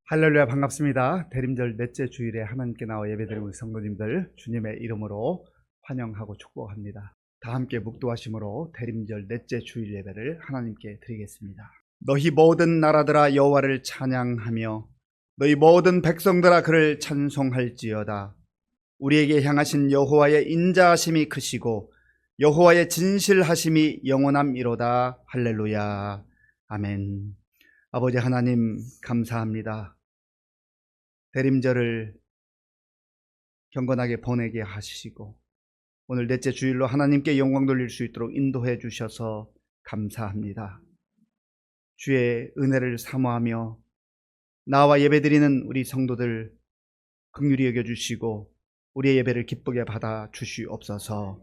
할렐루야, 반갑습니다. 대림절 넷째 주일에 하나님께 나와 예배드리는 우리 성도님들 주님의 이름으로 환영하고 축복합니다. 다 함께 묵도하심으로 대림절 넷째 주일 예배를 하나님께 드리겠습니다. 너희 모든 나라들아 여호와를 찬양하며 너희 모든 백성들아 그를 찬송할지어다. 우리에게 향하신 여호와의 인자하심이 크시고 여호와의 진실하심이 영원함이로다. 할렐루야, 아멘. 아버지 하나님 감사합니다. 대림절을 경건하게 보내게 하시고 오늘 넷째 주일로 하나님께 영광 돌릴 수 있도록 인도해 주셔서 감사합니다. 주의 은혜를 사모하며 나와 예배드리는 우리 성도들 긍휼히 여겨주시고 우리의 예배를 기쁘게 받아 주시옵소서.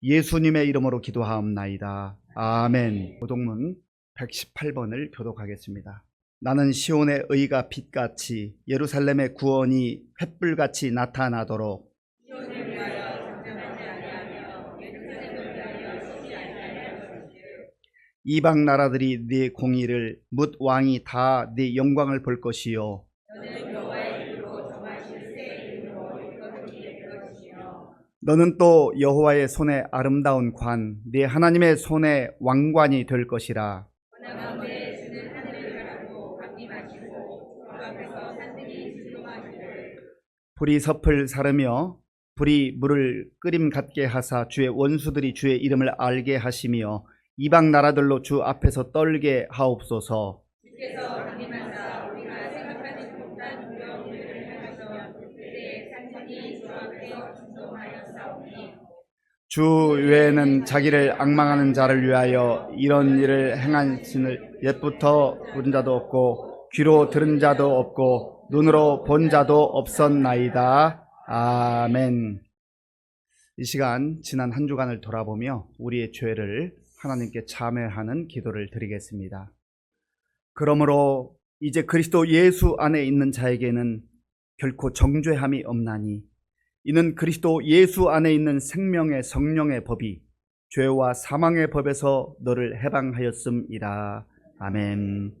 예수님의 이름으로 기도하옵나이다. 아멘. 교독문 118번을 교독하겠습니다. 나는 시온의 의가 빛같이 예루살렘의 구원이 횃불같이 나타나도록 시온을 위하여 잠잠하지 아니하며 예루살렘을 위하여 쉬지 아니할 것이요 이방 나라들이 네 공의를 뭇 왕이 다 네 영광을 볼 것이요 너는 여호와의 이름으로 정하실 새 이름으로 일컬음이 될 것이요 너는 또 여호와의 손의 아름다운 관 네 하나님의 손의 왕관이 될 것이라. 불이 섭을 사르며 불이 물을 끓임 같게 하사 주의 원수들이 주의 이름을 알게 하시며 이방 나라들로 주 앞에서 떨게 하옵소서. 주께서 강림하사 우리가 생각하지 못한 두려운 일을 행하시며 그때에 산전이 주 앞에 진동하였사오니 주 외에는 자기를 앙망하는 자를 위하여 이런 일을 행한 신을 옛부터 본 자도 없고 귀로 들은 자도 없고 눈으로 본 자도 없었나이다. 아멘. 이 시간 지난 한 주간을 돌아보며 우리의 죄를 하나님께 참회하는 기도를 드리겠습니다. 그러므로 이제 그리스도 예수 안에 있는 자에게는 결코 정죄함이 없나니 이는 그리스도 예수 안에 있는 생명의 성령의 법이 죄와 사망의 법에서 너를 해방하였음이라. 아멘.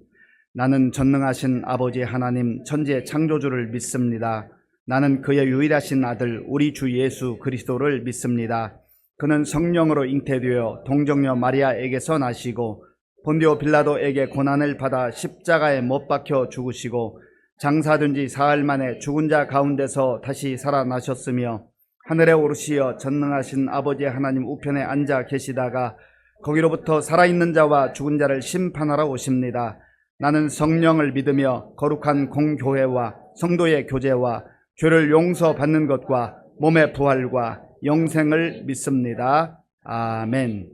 나는 전능하신 아버지 하나님 천지의 창조주를 믿습니다. 나는 그의 유일하신 아들 우리 주 예수 그리스도를 믿습니다. 그는 성령으로 잉태되어 동정녀 마리아에게서 나시고 본디오 빌라도에게 고난을 받아 십자가에 못 박혀 죽으시고 장사된 지 사흘 만에 죽은 자 가운데서 다시 살아나셨으며 하늘에 오르시어 전능하신 아버지 하나님 우편에 앉아 계시다가 거기로부터 살아있는 자와 죽은 자를 심판하러 오십니다. 나는 성령을 믿으며 거룩한 공교회와 성도의 교제와 죄를 용서받는 것과 몸의 부활과 영생을 믿습니다. 아멘.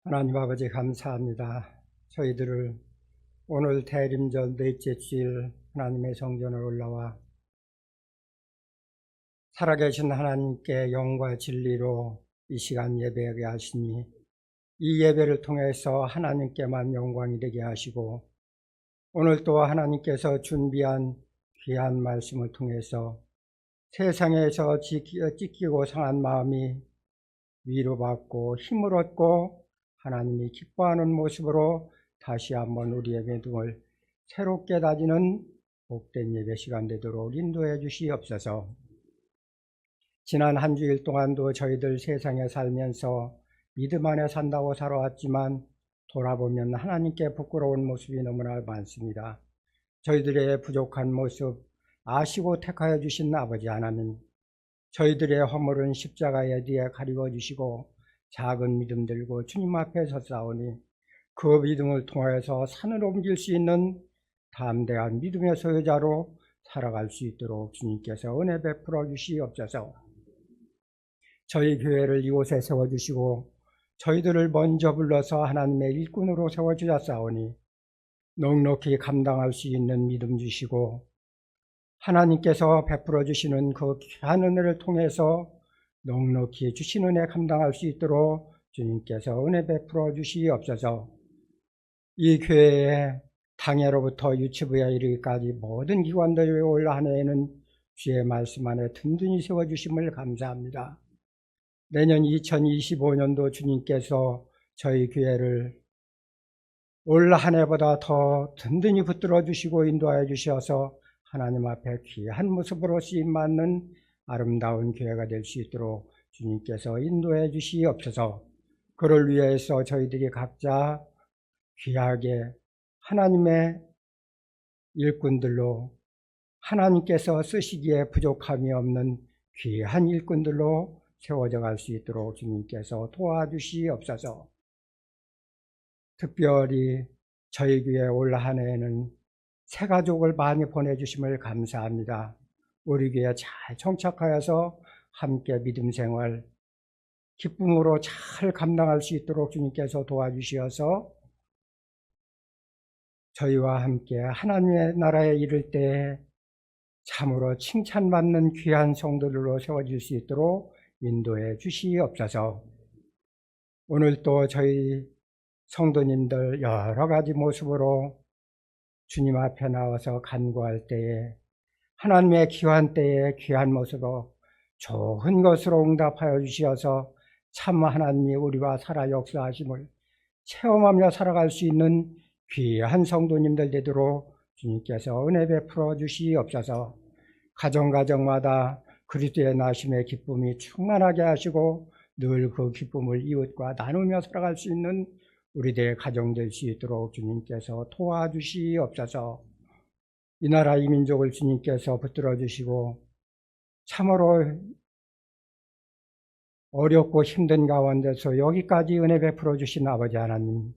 하나님 아버지 감사합니다. 저희들을 오늘 대림절 넷째 주일 하나님의 성전을 올라와 살아계신 하나님께 영과 진리로 이 시간 예배하게 하시니 이 예배를 통해서 하나님께만 영광이 되게 하시고 오늘 또 하나님께서 준비한 귀한 말씀을 통해서 세상에서 찢기고 상한 마음이 위로받고 힘을 얻고 하나님이 기뻐하는 모습으로 다시 한번 우리의 믿음을 새롭게 다지는 복된 예배 시간 되도록 인도해 주시옵소서. 지난 한 주일 동안도 저희들 세상에 살면서 믿음 안에 산다고 살아왔지만 돌아보면 하나님께 부끄러운 모습이 너무나 많습니다. 저희들의 부족한 모습 아시고 택하여 주신 아버지 하나님, 저희들의 허물은 십자가에 뒤에 가리워 주시고 작은 믿음 들고 주님 앞에 섰사오니 그 믿음을 통해서 산을 옮길 수 있는 담대한 믿음의 소유자로 살아갈 수 있도록 주님께서 은혜 베풀어 주시옵소서. 저희 교회를 이곳에 세워주시고 저희들을 먼저 불러서 하나님의 일꾼으로 세워주셨사오니 넉넉히 감당할 수 있는 믿음 주시고 하나님께서 베풀어 주시는 그 귀한 은혜를 통해서 넉넉히 주신 은혜 감당할 수 있도록 주님께서 은혜 베풀어 주시옵소서. 이 교회에 당예로부터 유치부에 이르기까지 모든 기관들이 올 한 해에는 주의 말씀 안에 든든히 세워주심을 감사합니다. 내년 2025년도 주님께서 저희 교회를 올 한 해보다 더 든든히 붙들어 주시고 인도하여 주셔서 하나님 앞에 귀한 모습으로 쓰임받는 아름다운 교회가 될 수 있도록 주님께서 인도해 주시옵소서. 그를 위해서 저희들이 각자 귀하게 하나님의 일꾼들로, 하나님께서 쓰시기에 부족함이 없는 귀한 일꾼들로 세워져 갈 수 있도록 주님께서 도와주시옵소서. 특별히 저희 교회 올 한 해에는 새 가족을 많이 보내주심을 감사합니다. 우리 교회 잘 정착하여서 함께 믿음 생활 기쁨으로 잘 감당할 수 있도록 주님께서 도와주시어서 저희와 함께 하나님의 나라에 이를 때 참으로 칭찬받는 귀한 성도들로 세워질 수 있도록 인도해 주시옵소서. 오늘 또 저희 성도님들 여러 가지 모습으로 주님 앞에 나와서 간구할 때에 하나님의 귀한 때에 귀한 모습으로 좋은 것으로 응답하여 주시어서 참 하나님이 우리와 살아 역사하심을 체험하며 살아갈 수 있는 귀한 성도님들 되도록 주님께서 은혜 베풀어 주시옵소서. 가정가정마다 그리스도의 나심의 기쁨이 충만하게 하시고 늘 그 기쁨을 이웃과 나누며 살아갈 수 있는 우리들의 가정 될 수 있도록 주님께서 도와주시옵소서. 이 나라 이 민족을 주님께서 붙들어 주시고 참으로 어렵고 힘든 가운데서 여기까지 은혜 베풀어 주신 아버지 하나님,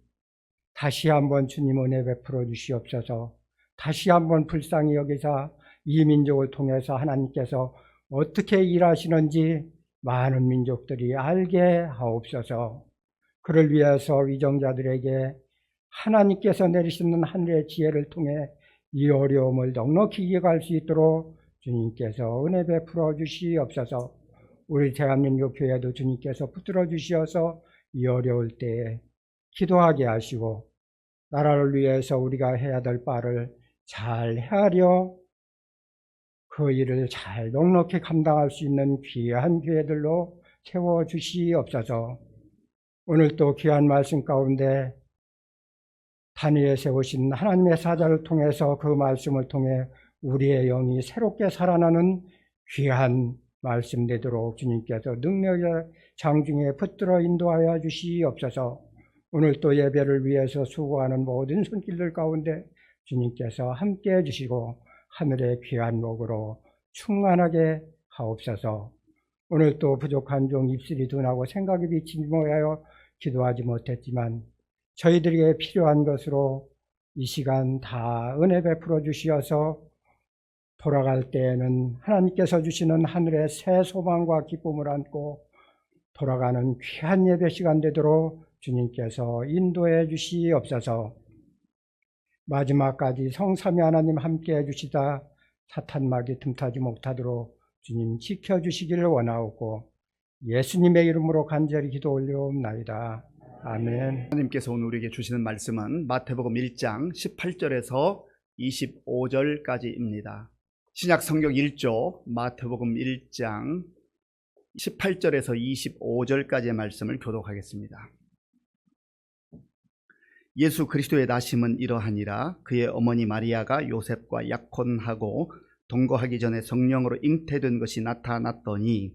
다시 한번 주님 은혜 베풀어 주시옵소서. 다시 한번 불쌍히 여기사 이 민족을 통해서 하나님께서 어떻게 일하시는지 많은 민족들이 알게 하옵소서. 그를 위해서 위정자들에게 하나님께서 내리시는 하늘의 지혜를 통해 이 어려움을 넉넉히 이겨갈 수 있도록 주님께서 은혜 베풀어 주시옵소서. 우리 대한민국 교회도 주님께서 붙들어 주시어서 이 어려울 때에 기도하게 하시고 나라를 위해서 우리가 해야 될 바를 잘 헤아려 그 일을 잘 넉넉히 감당할 수 있는 귀한 교회들로 세워주시옵소서. 오늘 또 귀한 말씀 가운데 단위에 세우신 하나님의 사자를 통해서 그 말씀을 통해 우리의 영이 새롭게 살아나는 귀한 말씀 되도록 주님께서 능력의 장중에 붙들어 인도하여 주시옵소서. 오늘 또 예배를 위해서 수고하는 모든 손길들 가운데 주님께서 함께 해주시고 하늘의 귀한 복으로 충만하게 하옵소서. 오늘 또 부족한 종 입술이 둔하고 생각이 비치지 못하여 기도하지 못했지만 저희들에게 필요한 것으로 이 시간 다 은혜 베풀어 주시어서 돌아갈 때에는 하나님께서 주시는 하늘의 새 소망과 기쁨을 안고 돌아가는 귀한 예배 시간 되도록 주님께서 인도해 주시옵소서. 마지막까지 성삼위 하나님 함께 해주시다 사탄막이 틈타지 못하도록 주님 지켜주시기를 원하옵고 예수님의 이름으로 간절히 기도 올려옵나이다. 아멘. 하나님께서 오늘 우리에게 주시는 말씀은 마태복음 1장 18절에서 25절까지입니다. 신약 성경 1조 마태복음 1장 18절에서 25절까지의 말씀을 교독하겠습니다. 예수 그리스도의 나심은 이러하니라. 그의 어머니 마리아가 요셉과 약혼하고 동거하기 전에 성령으로 잉태된 것이 나타났더니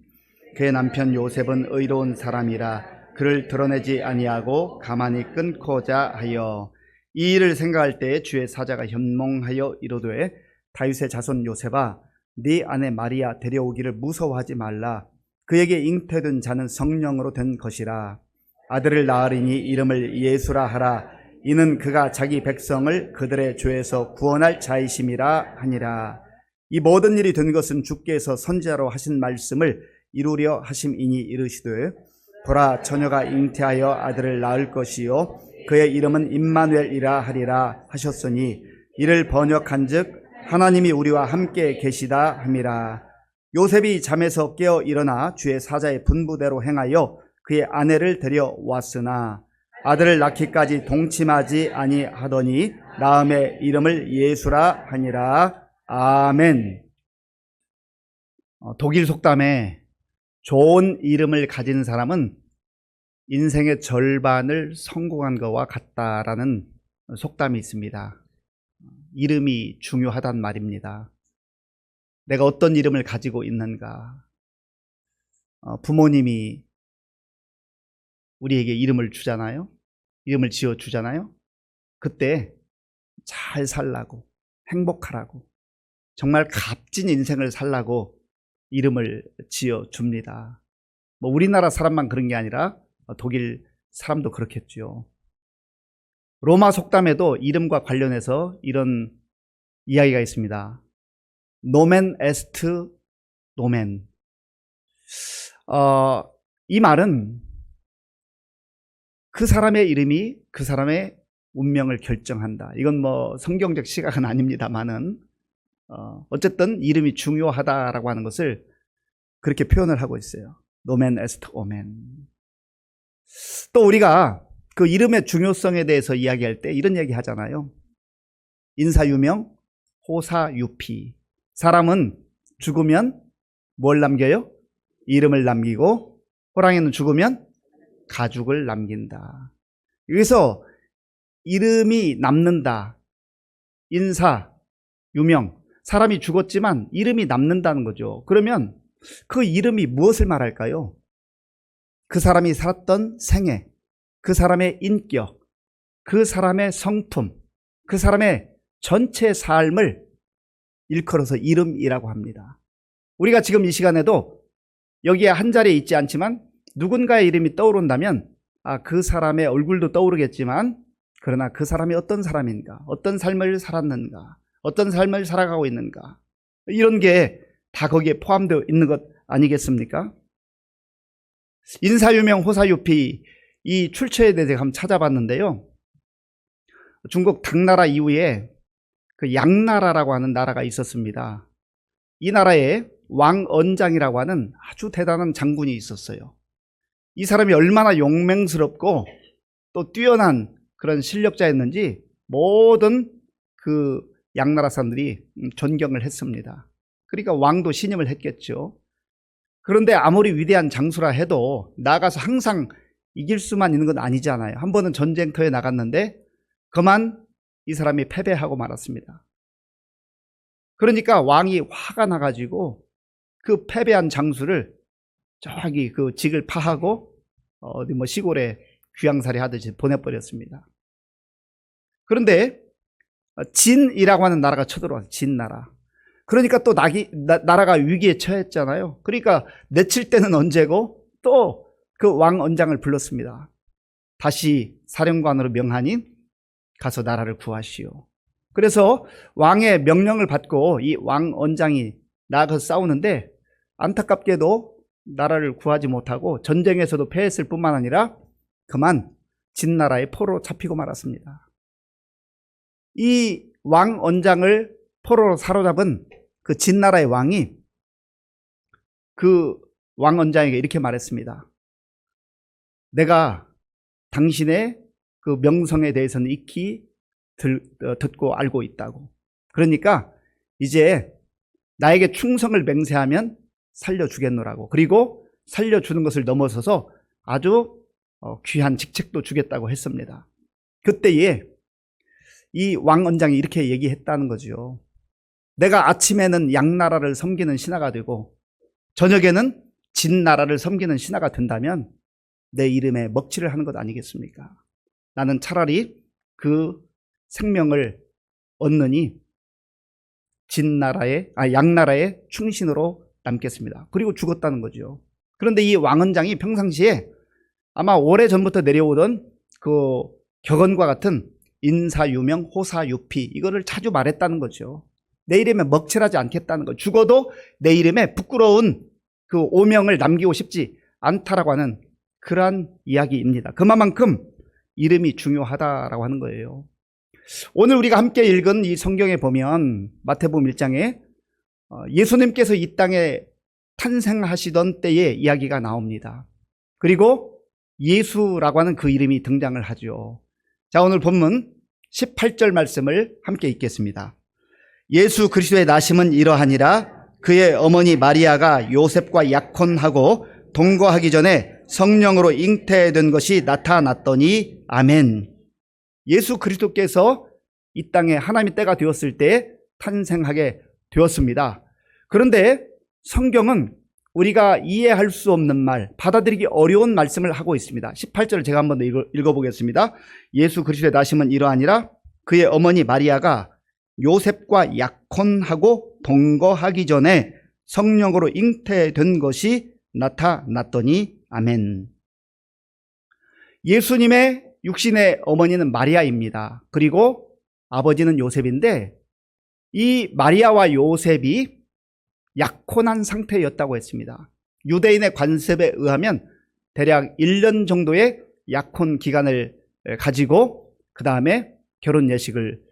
그의 남편 요셉은 의로운 사람이라 그를 드러내지 아니하고 가만히 끊고자 하여 이 일을 생각할 때에 주의 사자가 현몽하여 이르되 다윗의 자손 요셉아 네 아내 마리아 데려오기를 무서워하지 말라. 그에게 잉태된 자는 성령으로 된 것이라. 아들을 낳으리니 이름을 예수라 하라. 이는 그가 자기 백성을 그들의 죄에서 구원할 자이심이라 하니라. 이 모든 일이 된 것은 주께서 선지자로 하신 말씀을 이루려 하심이니 이르시되 보라 처녀가 잉태하여 아들을 낳을 것이요 그의 이름은 임마누엘이라 하리라 하셨으니 이를 번역한즉 하나님이 우리와 함께 계시다 함이라. 요셉이 잠에서 깨어 일어나 주의 사자의 분부대로 행하여 그의 아내를 데려왔으나 아들을 낳기까지 동침하지 아니하더니 낳음의 이름을 예수라 하니라. 아멘. 독일 속담에 좋은 이름을 가진 사람은 인생의 절반을 성공한 것과 같다라는 속담이 있습니다. 이름이 중요하단 말입니다. 내가 어떤 이름을 가지고 있는가. 부모님이 우리에게 이름을 주잖아요. 이름을 지어 주잖아요. 그때 잘 살라고, 행복하라고, 정말 값진 인생을 살라고 이름을 지어 줍니다. 뭐 우리나라 사람만 그런 게 아니라 독일 사람도 그렇겠죠. 로마 속담에도 이름과 관련해서 이런 이야기가 있습니다. 노멘 에스트 노멘. 이 말은 그 사람의 이름이 그 사람의 운명을 결정한다. 이건 뭐 성경적 시각은 아닙니다만은 어쨌든 이름이 중요하다라고 하는 것을 그렇게 표현을 하고 있어요. 노멘 에스트 오멘. 또 우리가 그 이름의 중요성에 대해서 이야기할 때 이런 얘기 하잖아요. 인사유명, 호사유피. 사람은 죽으면 뭘 남겨요? 이름을 남기고, 호랑이는 죽으면 가죽을 남긴다. 여기서 이름이 남는다. 인사, 유명. 사람이 죽었지만 이름이 남는다는 거죠. 그러면 그 이름이 무엇을 말할까요? 그 사람이 살았던 생애, 그 사람의 인격, 그 사람의 성품, 그 사람의 전체 삶을 일컬어서 이름이라고 합니다. 우리가 지금 이 시간에도 여기에 한 자리에 있지 않지만 누군가의 이름이 떠오른다면 그 사람의 얼굴도 떠오르겠지만 그러나 그 사람이 어떤 사람인가, 어떤 삶을 살았는가, 어떤 삶을 살아가고 있는가, 이런 게 다 거기에 포함되어 있는 것 아니겠습니까? 인사유명 호사유피, 이 출처에 대해서 한번 찾아봤는데요. 중국 당나라 이후에 그 양나라라고 하는 나라가 있었습니다. 이 나라에 왕언장이라고 하는 아주 대단한 장군이 있었어요. 이 사람이 얼마나 용맹스럽고 또 뛰어난 그런 실력자였는지 모든 그 양나라 사람들이 존경을 했습니다. 그러니까 왕도 신임을 했겠죠. 그런데 아무리 위대한 장수라 해도 나가서 항상 이길 수만 있는 건 아니잖아요. 한 번은 전쟁터에 나갔는데 그만 이 사람이 패배하고 말았습니다. 그러니까 왕이 화가 나가지고 그 패배한 장수를 저기 그 직을 파하고 어디 뭐 시골에 귀양살이 하듯이 보내버렸습니다. 그런데 진이라고 하는 나라가 쳐들어왔어요. 진나라. 그러니까 또 나라가 위기에 처했잖아요. 그러니까 내칠 때는 언제고 또 그 왕언장을 불렀습니다. 다시 사령관으로 명하니 가서 나라를 구하시오. 그래서 왕의 명령을 받고 이 왕언장이 나가서 싸우는데 안타깝게도 나라를 구하지 못하고 전쟁에서도 패했을 뿐만 아니라 그만 진나라의 포로로 잡히고 말았습니다. 이 왕언장을 포로로 사로잡은 그 진나라의 왕이 그 왕언장에게 이렇게 말했습니다. 내가 당신의 그 명성에 대해서는 익히 듣고 알고 있다고. 그러니까 이제 나에게 충성을 맹세하면 살려주겠노라고. 그리고 살려주는 것을 넘어서서 아주 귀한 직책도 주겠다고 했습니다. 그때에 이 왕언장이 이렇게 얘기했다는 거죠. 내가 아침에는 양나라를 섬기는 신하가 되고 저녁에는 진나라를 섬기는 신하가 된다면 내 이름에 먹칠을 하는 것 아니겠습니까? 나는 차라리 그 생명을 얻느니 양나라의 충신으로 남겠습니다. 그리고 죽었다는 거죠. 그런데 이 왕언장이 평상시에 아마 오래전부터 내려오던 그 격언과 같은 인사유명 호사유피 이거를 자주 말했다는 거죠. 내 이름에 먹칠하지 않겠다는 거. 죽어도 내 이름에 부끄러운 그 오명을 남기고 싶지 않다라고 하는 그러한 이야기입니다. 그만큼 이름이 중요하다라고 하는 거예요. 오늘 우리가 함께 읽은 이 성경에 보면 마태복음 1장에 예수님께서 이 땅에 탄생하시던 때의 이야기가 나옵니다. 그리고 예수라고 하는 그 이름이 등장을 하죠. 자, 오늘 본문 18절 말씀을 함께 읽겠습니다. 예수 그리스도의 나심은 이러하니라. 그의 어머니 마리아가 요셉과 약혼하고 동거하기 전에 성령으로 잉태된 것이 나타났더니 아멘. 예수 그리스도께서 이 땅에 하나님의 때가 되었을 때 탄생하게 되었습니다. 그런데 성경은 우리가 이해할 수 없는 말, 받아들이기 어려운 말씀을 하고 있습니다. 18절을 제가 한번 더 읽어보겠습니다. 예수 그리스도의 나심은 이러하니라 그의 어머니 마리아가 요셉과 약혼하고 동거하기 전에 성령으로 잉태된 것이 나타났더니 아멘. 예수님의 육신의 어머니는 마리아입니다. 그리고 아버지는 요셉인데 이 마리아와 요셉이 약혼한 상태였다고 했습니다. 유대인의 관습에 의하면 대략 1년 정도의 약혼 기간을 가지고 그 다음에 결혼 예식을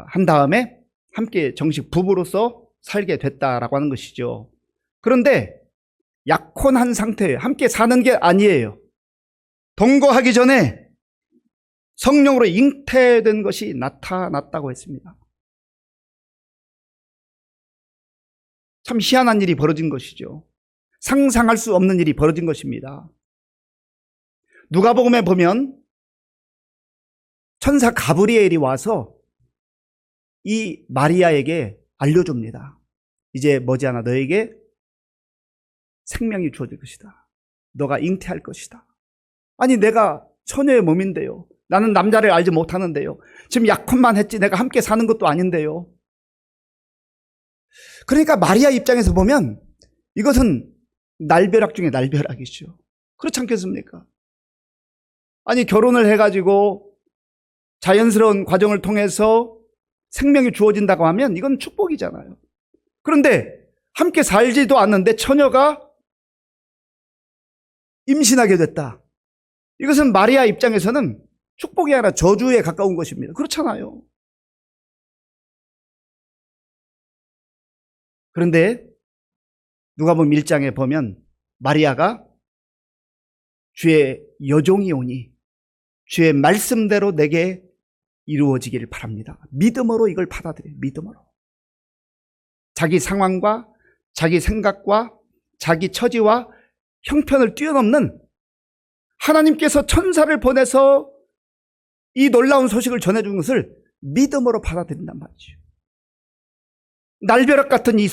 한 다음에 함께 정식 부부로서 살게 됐다라고 하는 것이죠. 그런데 약혼한 상태예요. 함께 사는 게 아니에요. 동거하기 전에 성령으로 잉태된 것이 나타났다고 했습니다. 참 희한한 일이 벌어진 것이죠. 상상할 수 없는 일이 벌어진 것입니다. 누가복음에 보면 천사 가브리엘이 와서 이 마리아에게 알려줍니다. 이제 머지않아 너에게 생명이 주어질 것이다. 너가 잉태할 것이다. 아니 내가 처녀의 몸인데요. 나는 남자를 알지 못하는데요. 지금 약혼만 했지 내가 함께 사는 것도 아닌데요. 그러니까 마리아 입장에서 보면 이것은 날벼락 중에 날벼락이죠. 그렇지 않겠습니까? 아니 결혼을 해가지고 자연스러운 과정을 통해서 생명이 주어진다고 하면 이건 축복이잖아요. 그런데 함께 살지도 않는데 처녀가 임신하게 됐다. 이것은 마리아 입장에서는 축복이 아니라 저주에 가까운 것입니다. 그렇잖아요. 그런데 누가복음 1장에 보면 마리아가 주의 여종이 오니 주의 말씀대로 내게 이루어지기를 바랍니다. 믿음으로 이걸 받아들여요. 믿음으로. 자기 상황과 자기 생각과 자기 처지와 형편을 뛰어넘는 하나님께서 천사를 보내서 이 놀라운 소식을 전해준 것을 믿음으로 받아들인단 말이죠. 날벼락 같은 이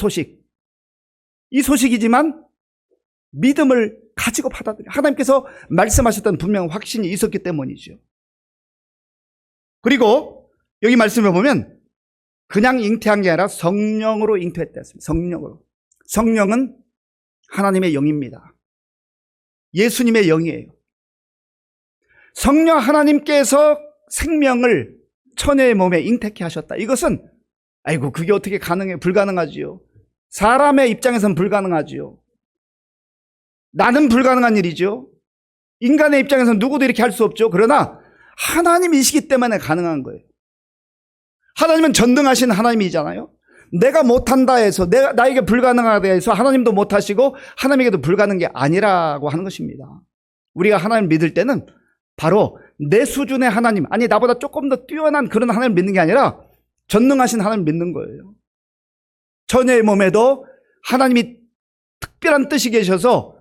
소식이지만 믿음을 가지고 받아들여요. 하나님께서 말씀하셨던 분명 확신이 있었기 때문이죠. 그리고 여기 말씀해 보면 그냥 잉태한 게 아니라 성령으로 잉태했다 했습니다. 성령으로. 성령은 하나님의 영입니다. 예수님의 영이에요. 성령 하나님께서 생명을 처녀의 몸에 잉태케 하셨다. 이것은 아이고 그게 어떻게 가능해? 불가능하지요. 사람의 입장에서는 불가능하지요. 나는 불가능한 일이죠. 인간의 입장에서는 누구도 이렇게 할 수 없죠. 그러나 하나님이시기 때문에 가능한 거예요. 하나님은 전능하신 하나님이잖아요. 내가 못한다 해서 나에게 불가능하다 해서 하나님도 못하시고 하나님에게도 불가능한 게 아니라고 하는 것입니다. 우리가 하나님을 믿을 때는 바로 내 수준의 하나님, 아니 나보다 조금 더 뛰어난 그런 하나님을 믿는 게 아니라 전능하신 하나님을 믿는 거예요. 처녀의 몸에도 하나님이 특별한 뜻이 계셔서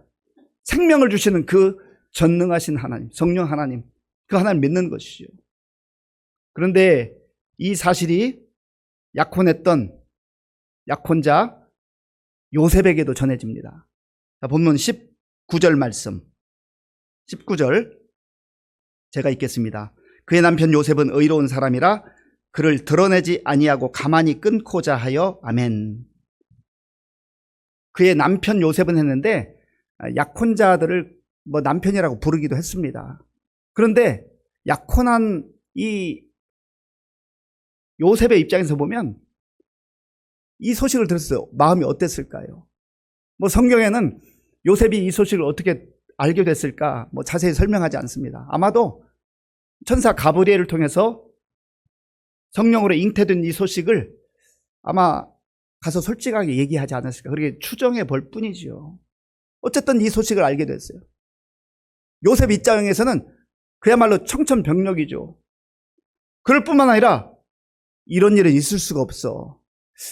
생명을 주시는 그 전능하신 하나님, 성령 하나님, 그 하나님을 믿는 것이죠. 그런데 이 사실이 약혼했던 약혼자 요셉에게도 전해집니다. 자, 본문 19절 말씀. 19절 제가 읽겠습니다. 그의 남편 요셉은 의로운 사람이라 그를 드러내지 아니하고 가만히 끊고자 하여 아멘. 그의 남편 요셉은 했는데 약혼자들을 남편이라고 부르기도 했습니다. 그런데 약혼한 이 요셉의 입장에서 보면 이 소식을 들었어요. 마음이 어땠을까요? 성경에는 요셉이 이 소식을 어떻게 알게 됐을까 자세히 설명하지 않습니다. 아마도 천사 가브리엘을 통해서 성령으로 잉태된 이 소식을 아마 가서 솔직하게 얘기하지 않았을까, 그렇게 추정해 볼 뿐이지요. 어쨌든 이 소식을 알게 됐어요. 요셉 입장에서는 그야말로 청천벽력이죠. 그럴 뿐만 아니라 이런 일은 있을 수가 없어.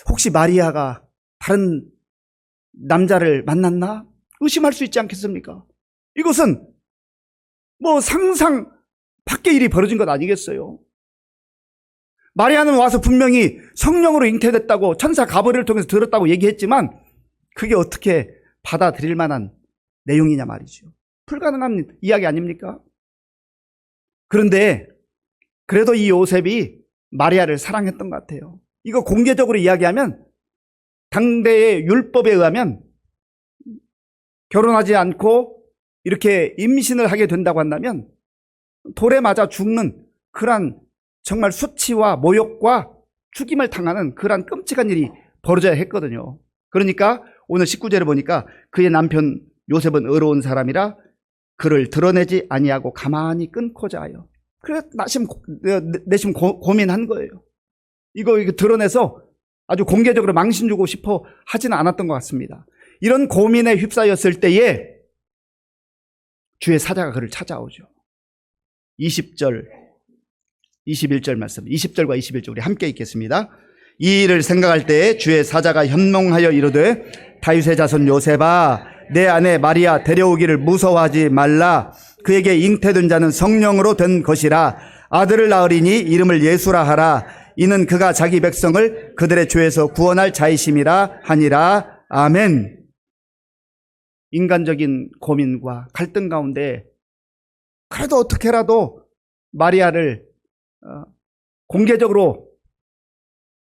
혹시 마리아가 다른 남자를 만났나? 의심할 수 있지 않겠습니까? 이것은 상상 밖의 일이 벌어진 것 아니겠어요? 마리아는 와서 분명히 성령으로 잉태됐다고 천사 가브리엘을 통해서 들었다고 얘기했지만 그게 어떻게 받아들일 만한 내용이냐 말이죠. 불가능한 이야기 아닙니까? 그런데 그래도 이 요셉이 마리아를 사랑했던 것 같아요. 이거 공개적으로 이야기하면 당대의 율법에 의하면 결혼하지 않고 이렇게 임신을 하게 된다고 한다면 돌에 맞아 죽는 그러한 정말 수치와 모욕과 죽임을 당하는 그러한 끔찍한 일이 벌어져야 했거든요. 그러니까 오늘 19절에 보니까 그의 남편 요셉은 의로운 사람이라 그를 드러내지 아니하고 가만히 끊고자 하여. 그래서 내심 고민한 거예요. 이거 드러내서 아주 공개적으로 망신 주고 싶어 하지는 않았던 것 같습니다. 이런 고민에 휩싸였을 때에 주의 사자가 그를 찾아오죠. 20절, 21절 말씀, 20절과 21절 우리 함께 읽겠습니다. 이 일을 생각할 때에 주의 사자가 현몽하여 이르되 다윗의 자손 요셉아 내 아내 마리아 데려오기를 무서워하지 말라. 그에게 잉태된 자는 성령으로 된 것이라. 아들을 낳으리니 이름을 예수라 하라. 이는 그가 자기 백성을 그들의 죄에서 구원할 자이심이라 하니라. 아멘. 인간적인 고민과 갈등 가운데 그래도 어떻게라도 마리아를 공개적으로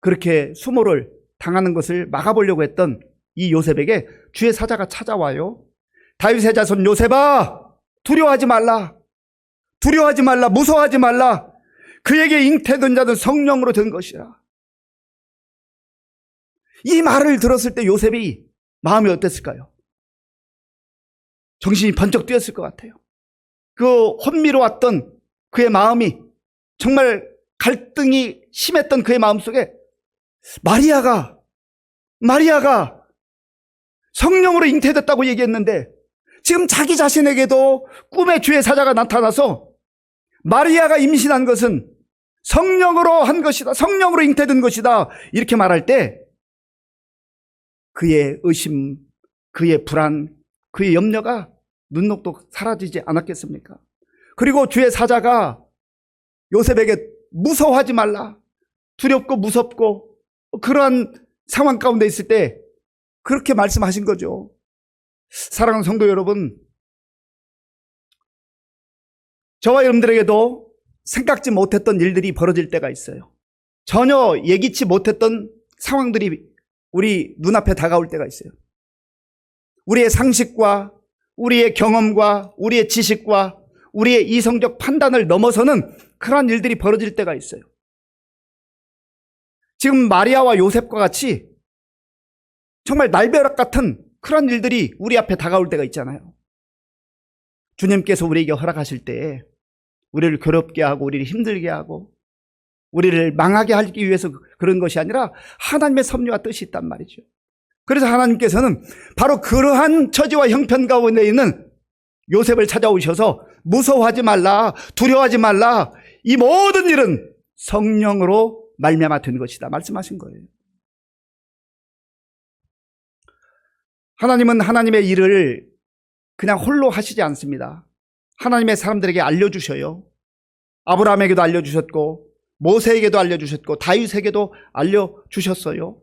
그렇게 수모를 당하는 것을 막아보려고 했던 이 요셉에게 주의 사자가 찾아와요. 다윗의 자손 요셉아 두려워하지 말라. 두려워하지 말라. 무서워하지 말라. 그에게 잉태된 자는 성령으로 된 것이라. 이 말을 들었을 때 요셉이 마음이 어땠을까요? 정신이 번쩍 뛰었을 것 같아요. 그 혼미로웠던 그의 마음이 정말 갈등이 심했던 그의 마음속에 마리아가 성령으로 잉태됐다고 얘기했는데 지금 자기 자신에게도 꿈에 주의 사자가 나타나서 마리아가 임신한 것은 성령으로 한 것이다. 성령으로 잉태된 것이다. 이렇게 말할 때 그의 의심, 그의 불안, 그의 염려가 눈녹도 사라지지 않았겠습니까? 그리고 주의 사자가 요셉에게 무서워하지 말라. 두렵고 무섭고 그러한 상황 가운데 있을 때 그렇게 말씀하신 거죠. 사랑하는 성도 여러분, 저와 여러분들에게도 생각지 못했던 일들이 벌어질 때가 있어요. 전혀 예기치 못했던 상황들이 우리 눈앞에 다가올 때가 있어요. 우리의 상식과 우리의 경험과 우리의 지식과 우리의 이성적 판단을 넘어서는 그러한 일들이 벌어질 때가 있어요. 지금 마리아와 요셉과 같이 정말 날벼락 같은 그런 일들이 우리 앞에 다가올 때가 있잖아요. 주님께서 우리에게 허락하실 때 우리를 괴롭게 하고 우리를 힘들게 하고 우리를 망하게 하기 위해서 그런 것이 아니라 하나님의 섭리와 뜻이 있단 말이죠. 그래서 하나님께서는 바로 그러한 처지와 형편 가운데 있는 요셉을 찾아오셔서 무서워하지 말라, 두려워하지 말라, 이 모든 일은 성령으로 말미암아 된 것이다 말씀하신 거예요. 하나님은 하나님의 일을 그냥 홀로 하시지 않습니다. 하나님의 사람들에게 알려주셔요. 아브라함에게도 알려주셨고 모세에게도 알려주셨고 다윗에게도 알려주셨어요.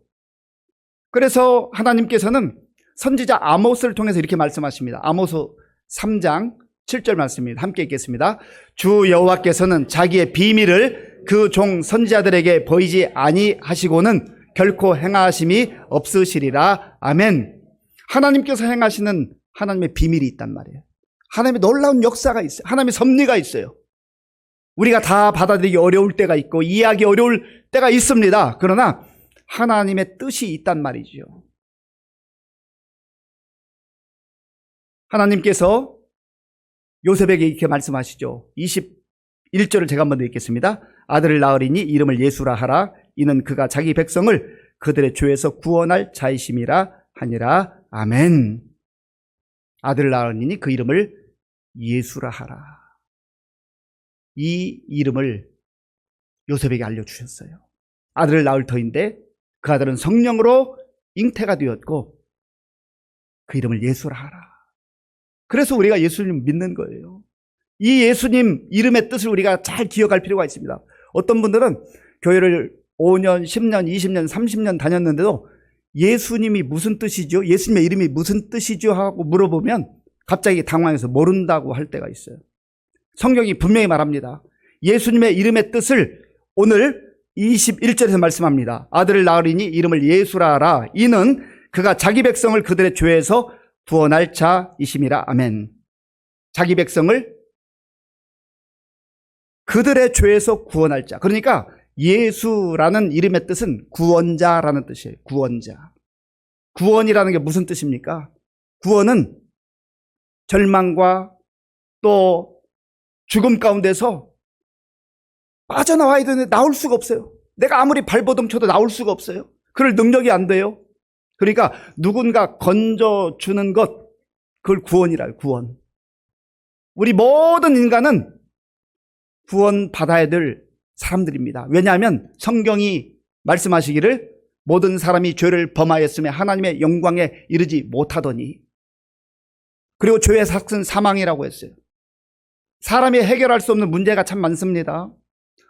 그래서 하나님께서는 선지자 아모스를 통해서 이렇게 말씀하십니다. 아모스 3장 7절 말씀입니다. 함께 읽겠습니다. 주 여호와께서는 자기의 비밀을 그 종 선지자들에게 보이지 아니하시고는 결코 행하심이 없으시리라. 아멘. 하나님께서 행하시는 하나님의 비밀이 있단 말이에요. 하나님의 놀라운 역사가 있어요. 하나님의 섭리가 있어요. 우리가 다 받아들이기 어려울 때가 있고 이해하기 어려울 때가 있습니다. 그러나 하나님의 뜻이 있단 말이죠. 하나님께서 요셉에게 이렇게 말씀하시죠. 21절을 제가 한번 읽겠습니다. 아들을 낳으리니 이름을 예수라 하라. 이는 그가 자기 백성을 그들의 죄에서 구원할 자이심이라 하니라. 아멘. 아들을 낳으리니 그 이름을 예수라 하라. 이 이름을 요셉에게 알려주셨어요. 아들을 낳을 터인데 그 아들은 성령으로 잉태가 되었고 그 이름을 예수라 하라. 그래서 우리가 예수님 믿는 거예요. 이 예수님 이름의 뜻을 우리가 잘 기억할 필요가 있습니다. 어떤 분들은 교회를 5년, 10년, 20년, 30년 다녔는데도 예수님이 무슨 뜻이죠? 예수님의 이름이 무슨 뜻이죠? 하고 물어보면 갑자기 당황해서 모른다고 할 때가 있어요. 성경이 분명히 말합니다. 예수님의 이름의 뜻을 오늘 21절에서 말씀합니다. 아들을 낳으리니 이름을 예수라 하라. 이는 그가 자기 백성을 그들의 죄에서 구원할 자이심이라. 아멘. 자기 백성을 그들의 죄에서 구원할 자. 그러니까 예수라는 이름의 뜻은 구원자라는 뜻이에요. 구원자. 구원이라는 게 무슨 뜻입니까? 구원은 절망과 또 죽음 가운데서 빠져나와야 되는데 나올 수가 없어요. 내가 아무리 발버둥 쳐도 나올 수가 없어요. 그럴 능력이 안 돼요. 그러니까 누군가 건져주는 것, 그걸 구원이라요. 구원. 우리 모든 인간은 구원받아야 될 사람들입니다. 왜냐하면 성경이 말씀하시기를 모든 사람이 죄를 범하였으며 하나님의 영광에 이르지 못하더니, 그리고 죄의 삭은 사망이라고 했어요. 사람이 해결할 수 없는 문제가 참 많습니다.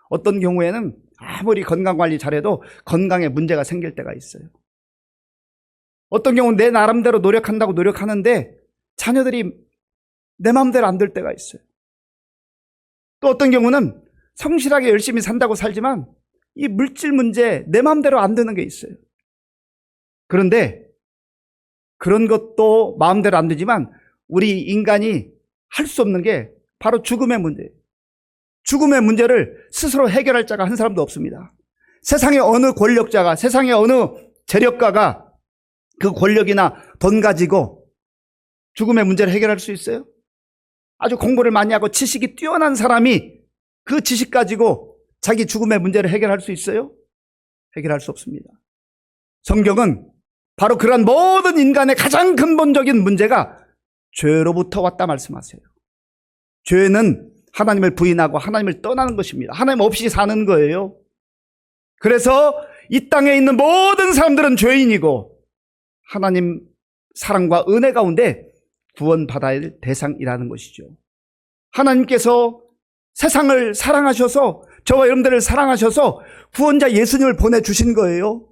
어떤 경우에는 아무리 건강관리 잘해도 건강에 문제가 생길 때가 있어요. 어떤 경우는 내 나름대로 노력한다고 노력하는데 자녀들이 내 마음대로 안 될 때가 있어요. 또 어떤 경우는 성실하게 열심히 산다고 살지만 이 물질 문제 내 마음대로 안 되는 게 있어요. 그런데 그런 것도 마음대로 안 되지만 우리 인간이 할 수 없는 게 바로 죽음의 문제예요. 죽음의 문제를 스스로 해결할 자가 한 사람도 없습니다. 세상의 어느 권력자가, 세상의 어느 재력가가 그 권력이나 돈 가지고 죽음의 문제를 해결할 수 있어요? 아주 공부를 많이 하고 지식이 뛰어난 사람이 그 지식 가지고 자기 죽음의 문제를 해결할 수 있어요? 해결할 수 없습니다. 성경은 바로 그런 모든 인간의 가장 근본적인 문제가 죄로부터 왔다 말씀하세요. 죄는 하나님을 부인하고 하나님을 떠나는 것입니다. 하나님 없이 사는 거예요. 그래서 이 땅에 있는 모든 사람들은 죄인이고 하나님 사랑과 은혜 가운데 구원받아야 할 대상이라는 것이죠. 하나님께서 세상을 사랑하셔서 저와 여러분들을 사랑하셔서 구원자 예수님을 보내주신 거예요.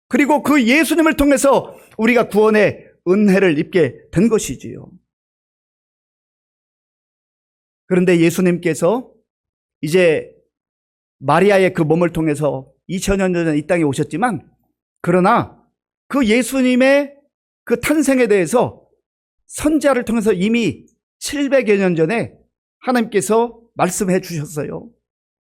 그리고 그 예수님을 통해서 우리가 구원의 은혜를 입게 된 것이지요. 그런데 예수님께서 이제 마리아의 그 몸을 통해서 2000년 전에 이 땅에 오셨지만, 그러나 그 예수님의 그 탄생에 대해서 선지자를 통해서 이미 700여 년 전에 하나님께서 말씀해 주셨어요.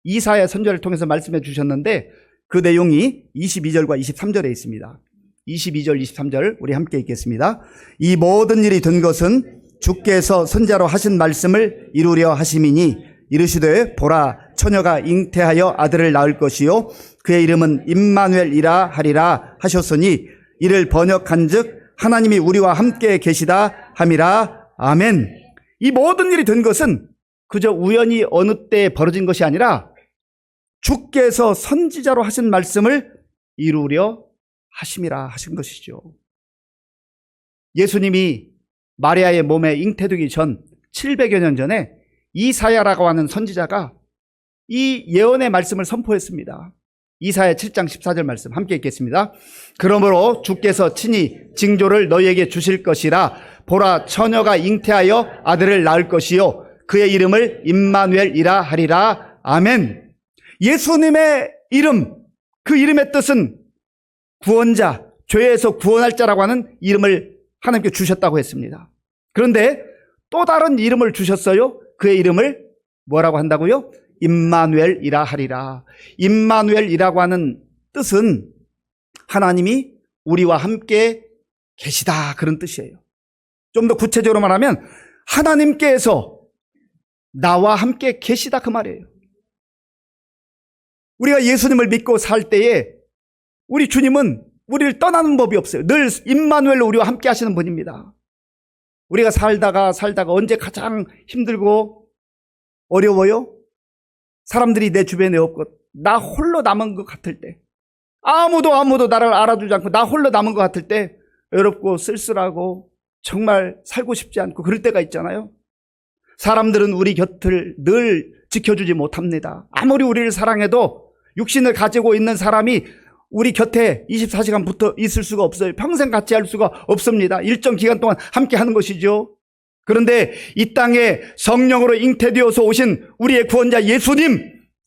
이사야 선지자를 통해서 말씀해 주셨는데 그 내용이 22절과 23절에 있습니다. 22절, 23절 우리 함께 읽겠습니다. 이 모든 일이 된 것은 주께서 선지자로 하신 말씀을 이루려 하심이니 이르시되 보라 처녀가 잉태하여 아들을 낳을 것이요 그의 이름은 임마누엘이라 하리라 하셨으니 이를 번역한즉 하나님이 우리와 함께 계시다 함이라. 아멘. 이 모든 일이 된 것은 그저 우연히 어느 때에 벌어진 것이 아니라 주께서 선지자로 하신 말씀을 이루려 하심이라 하신 것이죠. 예수님이 마리아의 몸에 잉태되기 전 700여 년 전에 이사야라고 하는 선지자가 이 예언의 말씀을 선포했습니다. 이사야 7장 14절 말씀 함께 읽겠습니다. 그러므로 주께서 친히 징조를 너희에게 주실 것이라. 보라 처녀가 잉태하여 아들을 낳을 것이요 그의 이름을 임마누엘이라 하리라. 아멘. 예수님의 이름, 그 이름의 뜻은 구원자, 죄에서 구원할 자라고 하는 이름을 하나님께 주셨다고 했습니다. 그런데 또 다른 이름을 주셨어요. 그의 이름을 뭐라고 한다고요? 임마누엘이라 하리라. 임마누엘이라고 하는 뜻은 하나님이 우리와 함께 계시다, 그런 뜻이에요. 좀 더 구체적으로 말하면 하나님께서 나와 함께 계시다, 그 말이에요. 우리가 예수님을 믿고 살 때에 우리 주님은 우리를 떠나는 법이 없어요. 늘 임마누엘로 우리와 함께 하시는 분입니다. 우리가 살다가 언제 가장 힘들고 어려워요? 사람들이 내 주변에 없고 나 홀로 남은 것 같을 때, 아무도 나를 알아주지 않고 나 홀로 남은 것 같을 때 외롭고 쓸쓸하고 정말 살고 싶지 않고 그럴 때가 있잖아요. 사람들은 우리 곁을 늘 지켜주지 못합니다. 아무리 우리를 사랑해도 육신을 가지고 있는 사람이 우리 곁에 24시간 붙어 있을 수가 없어요. 평생 같이 할 수가 없습니다. 일정 기간 동안 함께 하는 것이죠. 그런데 이 땅에 성령으로 잉태되어서 오신 우리의 구원자 예수님,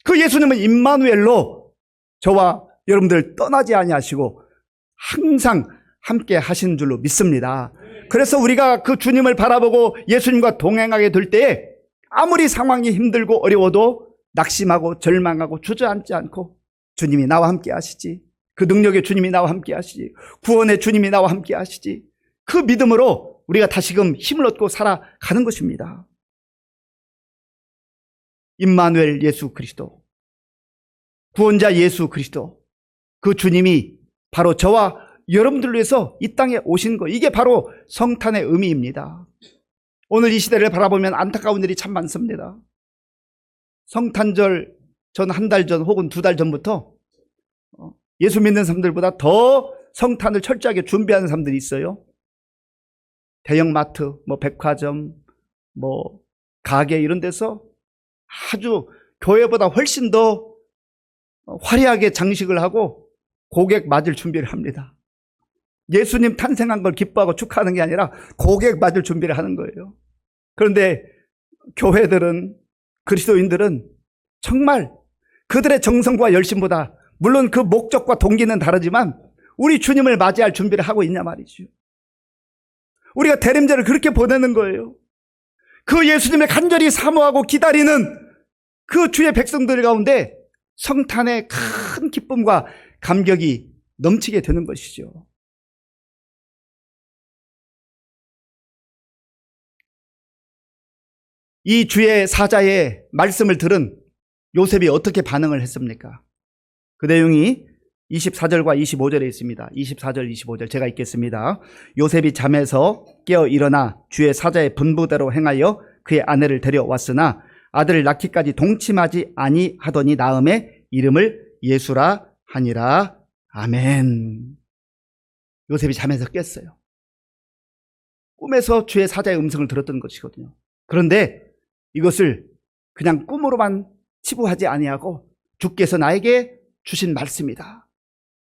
그 예수님은 임마누엘로 저와 여러분들 떠나지 아니하시고 항상 함께 하신 줄로 믿습니다. 그래서 우리가 그 주님을 바라보고 예수님과 동행하게 될 때에 아무리 상황이 힘들고 어려워도 낙심하고 절망하고 주저앉지 않고 주님이 나와 함께 하시지, 그 능력의 주님이 나와 함께 하시지, 구원의 주님이 나와 함께 하시지, 그 믿음으로 우리가 다시금 힘을 얻고 살아가는 것입니다. 임마누엘 예수 그리스도, 구원자 예수 그리스도, 그 주님이 바로 저와 여러분들을 위해서 이 땅에 오신 것, 이게 바로 성탄의 의미입니다. 오늘 이 시대를 바라보면 안타까운 일이 참 많습니다. 성탄절 전 한 달 전 혹은 두 달 전부터 예수 믿는 사람들보다 더 성탄을 철저하게 준비하는 사람들이 있어요. 대형마트, 백화점, 가게 이런 데서 아주 교회보다 훨씬 더 화려하게 장식을 하고 고객 맞을 준비를 합니다. 예수님 탄생한 걸 기뻐하고 축하하는 게 아니라 고객 맞을 준비를 하는 거예요. 그런데 교회들은, 그리스도인들은 정말 그들의 정성과 열심보다, 물론 그 목적과 동기는 다르지만 우리 주님을 맞이할 준비를 하고 있냐 말이죠. 우리가 대림절을 그렇게 보내는 거예요. 그 예수님을 간절히 사모하고 기다리는 그 주의 백성들 가운데 성탄의 큰 기쁨과 감격이 넘치게 되는 것이죠. 이 주의 사자의 말씀을 들은 요셉이 어떻게 반응을 했습니까? 그 내용이 24절과 25절에 있습니다. 24절, 25절 제가 읽겠습니다. 요셉이 잠에서 깨어 일어나 주의 사자의 분부대로 행하여 그의 아내를 데려왔으나 아들을 낳기까지 동침하지 아니하더니 나음에 이름을 예수라 하니라. 아멘. 요셉이 잠에서 깼어요. 꿈에서 주의 사자의 음성을 들었던 것이거든요. 그런데 이것을 그냥 꿈으로만 치부하지 아니하고 주께서 나에게 주신 말씀이다,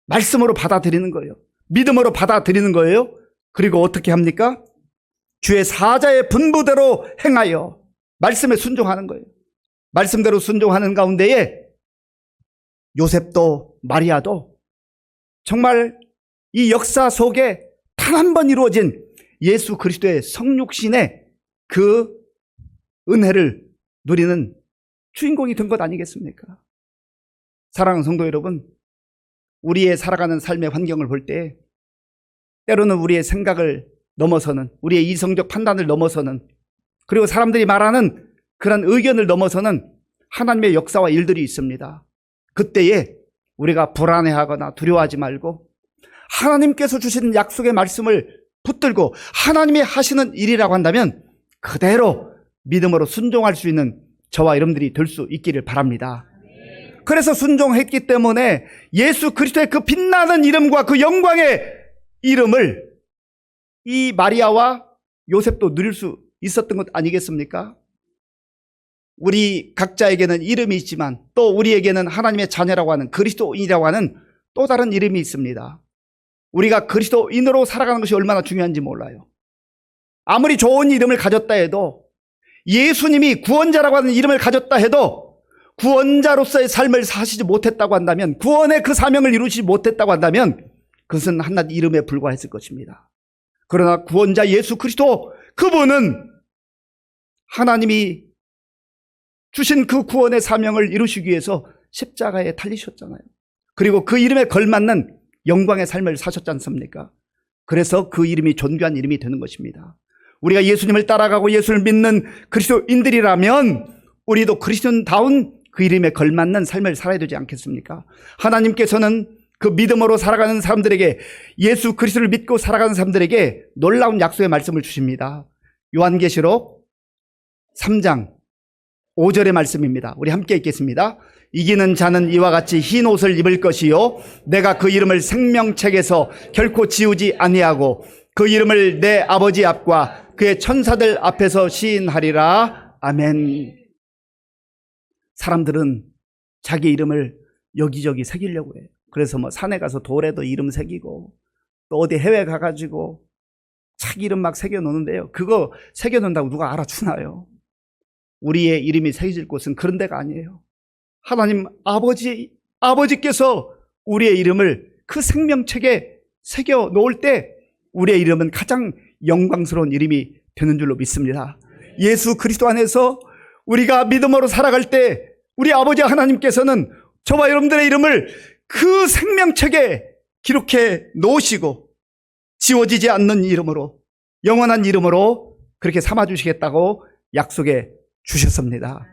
말씀으로 받아들이는 거예요. 믿음으로 받아들이는 거예요. 그리고 어떻게 합니까? 주의 사자의 분부대로 행하여 말씀에 순종하는 거예요. 말씀대로 순종하는 가운데에 요셉도 마리아도 정말 이 역사 속에 단 한 번 이루어진 예수 그리스도의 성육신의 그 은혜를 누리는 주인공이 된 것 아니겠습니까? 사랑하는 성도 여러분, 우리의 살아가는 삶의 환경을 볼 때 때로는 우리의 생각을 넘어서는, 우리의 이성적 판단을 넘어서는, 그리고 사람들이 말하는 그런 의견을 넘어서는 하나님의 역사와 일들이 있습니다. 그때에 우리가 불안해하거나 두려워하지 말고 하나님께서 주시는 약속의 말씀을 붙들고 하나님이 하시는 일이라고 한다면 그대로 믿음으로 순종할 수 있는 저와 여러분들이 될 수 있기를 바랍니다. 그래서 순종했기 때문에 예수 그리스도의 그 빛나는 이름과 그 영광의 이름을 이 마리아와 요셉도 누릴 수 있었던 것 아니겠습니까? 우리 각자에게는 이름이 있지만 또 우리에게는 하나님의 자녀라고 하는, 그리스도인이라고 하는 또 다른 이름이 있습니다. 우리가 그리스도인으로 살아가는 것이 얼마나 중요한지 몰라요. 아무리 좋은 이름을 가졌다 해도, 예수님이 구원자라고 하는 이름을 가졌다 해도 구원자로서의 삶을 사시지 못했다고 한다면, 구원의 그 사명을 이루지 못했다고 한다면 그것은 한낱 이름에 불과했을 것입니다. 그러나 구원자 예수 그리스도, 그분은 하나님이 주신 그 구원의 사명을 이루시기 위해서 십자가에 달리셨잖아요. 그리고 그 이름에 걸맞는 영광의 삶을 사셨지 않습니까? 그래서 그 이름이 존귀한 이름이 되는 것입니다. 우리가 예수님을 따라가고 예수를 믿는 그리스도인들이라면 우리도 그리스도인다운 그 이름에 걸맞는 삶을 살아야 되지 않겠습니까? 하나님께서는 그 믿음으로 살아가는 사람들에게, 예수 그리스도를 믿고 살아가는 사람들에게 놀라운 약속의 말씀을 주십니다. 요한계시록 3장 5절의 말씀입니다. 우리 함께 읽겠습니다. 이기는 자는 이와 같이 흰 옷을 입을 것이요 내가 그 이름을 생명책에서 결코 지우지 아니하고 그 이름을 내 아버지 앞과 그의 천사들 앞에서 시인하리라. 아멘. 사람들은 자기 이름을 여기저기 새기려고 해요. 그래서 뭐 산에 가서 돌에도 이름 새기고 또 어디 해외 가가지고 자기 이름 막 새겨놓는데요. 그거 새겨놓는다고 누가 알아주나요? 우리의 이름이 새겨질 곳은 그런 데가 아니에요. 하나님 아버지께서 우리의 이름을 그 생명책에 새겨놓을 때 우리의 이름은 가장 영광스러운 이름이 되는 줄로 믿습니다. 예수 그리스도 안에서 우리가 믿음으로 살아갈 때 우리 아버지 하나님께서는 저와 여러분들의 이름을 그 생명책에 기록해 놓으시고 지워지지 않는 이름으로, 영원한 이름으로 그렇게 삼아주시겠다고 약속해 주셨습니다.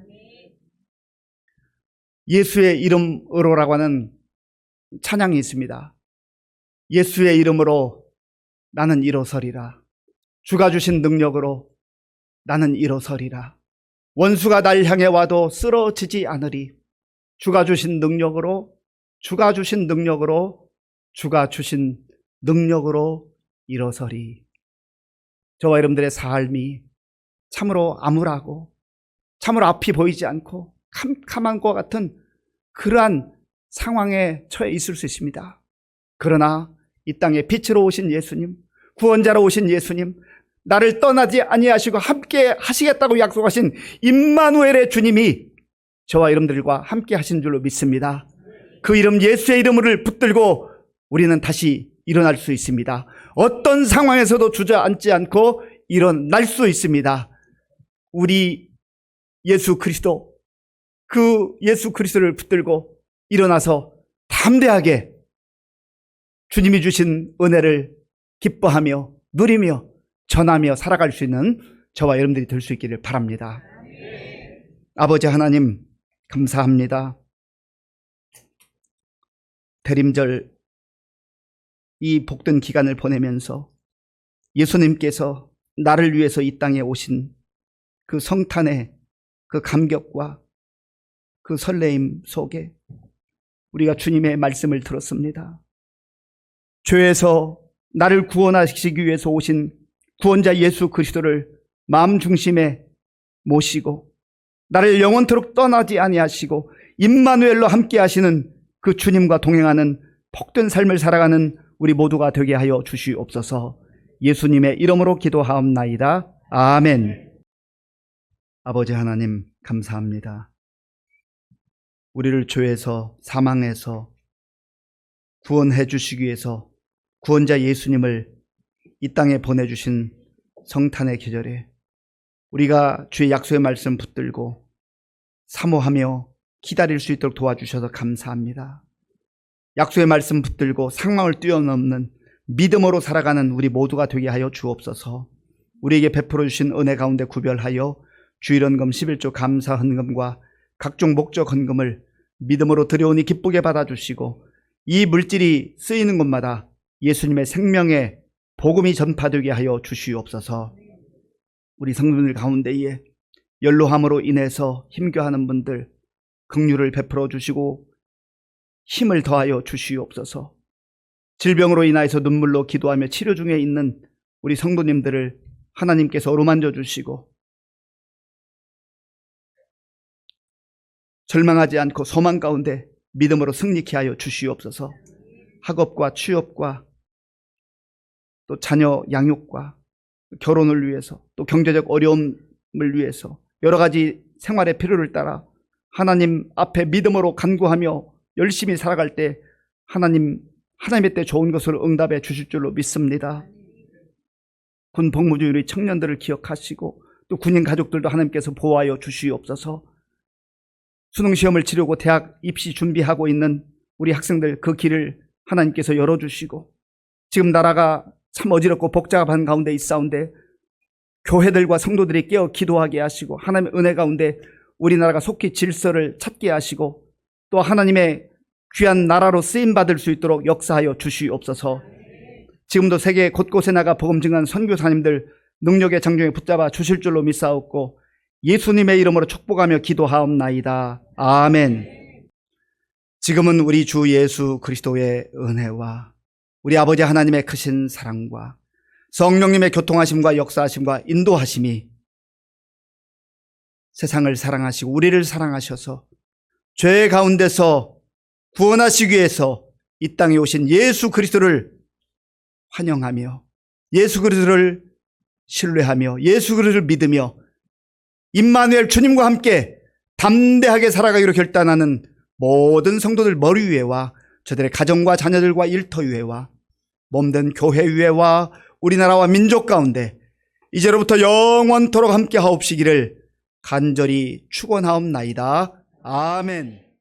예수의 이름으로라고 하는 찬양이 있습니다. 예수의 이름으로 나는 일어서리라. 주가 주신 능력으로 나는 일어서리라. 원수가 날 향해 와도 쓰러지지 않으리. 주가 주신 능력으로 일어서리. 저와 여러분들의 삶이 참으로 암울하고 참으로 앞이 보이지 않고 캄캄한 것 같은 그러한 상황에 처해 있을 수 있습니다. 그러나 이 땅에 빛으로 오신 예수님, 구원자로 오신 예수님, 나를 떠나지 아니하시고 함께 하시겠다고 약속하신 임마누엘의 주님이 저와 여러분들과 함께 하신 줄로 믿습니다. 그 이름 예수의 이름을 붙들고 우리는 다시 일어날 수 있습니다. 어떤 상황에서도 주저앉지 않고 일어날 수 있습니다. 우리 예수 그리스도, 그 예수 그리스도를 붙들고 일어나서 담대하게 주님이 주신 은혜를 기뻐하며 누리며 전하며 살아갈 수 있는 저와 여러분들이 될 수 있기를 바랍니다. 아버지 하나님 감사합니다. 대림절 이 복된 기간을 보내면서 예수님께서 나를 위해서 이 땅에 오신 그 성탄의 그 감격과 그 설레임 속에 우리가 주님의 말씀을 들었습니다. 죄에서 나를 구원하시기 위해서 오신 구원자 예수 그리스도를 마음 중심에 모시고 나를 영원토록 떠나지 아니하시고 임마누엘로 함께 하시는 그 주님과 동행하는 복된 삶을 살아가는 우리 모두가 되게 하여 주시옵소서. 예수님의 이름으로 기도하옵나이다. 아멘. 아버지 하나님 감사합니다. 우리를 죄에서 사망에서 구원해 주시기 위해서 구원자 예수님을 이 땅에 보내주신 성탄의 계절에 우리가 주의 약속의 말씀 붙들고 사모하며 기다릴 수 있도록 도와주셔서 감사합니다. 약속의 말씀 붙들고 상황을 뛰어넘는 믿음으로 살아가는 우리 모두가 되게 하여 주옵소서. 우리에게 베풀어 주신 은혜 가운데 구별하여 주일헌금 11조 감사 헌금과 각종 목적 헌금을 믿음으로 드려오니 기쁘게 받아주시고 이 물질이 쓰이는 곳마다 예수님의 생명의 복음이 전파되게 하여 주시옵소서. 우리 성도들 가운데에 연로함으로 인해서 힘겨워하는 분들 긍휼을 베풀어 주시고 힘을 더하여 주시옵소서. 질병으로 인하여서 눈물로 기도하며 치료 중에 있는 우리 성도님들을 하나님께서 어루만져 주시고 절망하지 않고 소망 가운데 믿음으로 승리케 하여 주시옵소서. 학업과 취업과 또 자녀 양육과 결혼을 위해서 또 경제적 어려움을 위해서 여러 가지 생활의 필요를 따라 하나님 앞에 믿음으로 간구하며 열심히 살아갈 때 하나님의 때 좋은 것을 응답해 주실 줄로 믿습니다. 군 복무 중인 우리 청년들을 기억하시고 또 군인 가족들도 하나님께서 보호하여 주시옵소서. 수능시험을 치르고 대학 입시 준비하고 있는 우리 학생들 그 길을 하나님께서 열어주시고 지금 나라가 참 어지럽고 복잡한 가운데 있사온데 교회들과 성도들이 깨어 기도하게 하시고 하나님의 은혜 가운데 우리나라가 속히 질서를 찾게 하시고 또 하나님의 귀한 나라로 쓰임받을 수 있도록 역사하여 주시옵소서. 지금도 세계 곳곳에 나가 복음 증거하는 선교사님들 능력의 장중에 붙잡아 주실 줄로 믿사옵고 예수님의 이름으로 축복하며 기도하옵나이다. 아멘. 지금은 우리 주 예수 그리스도의 은혜와 우리 아버지 하나님의 크신 사랑과 성령님의 교통하심과 역사하심과 인도하심이 세상을 사랑하시고 우리를 사랑하셔서 죄 가운데서 구원하시기 위해서 이 땅에 오신 예수 그리스도를 환영하며 예수 그리스도를 신뢰하며 예수 그리스도를 믿으며 임마누엘 주님과 함께 담대하게 살아가기로 결단하는 모든 성도들 머리 위에와 저들의 가정과 자녀들과 일터 위에와 몸된 교회 위에와 우리나라와 민족 가운데 이제로부터 영원토록 함께 하옵시기를 간절히 축원하옵나이다. 아멘.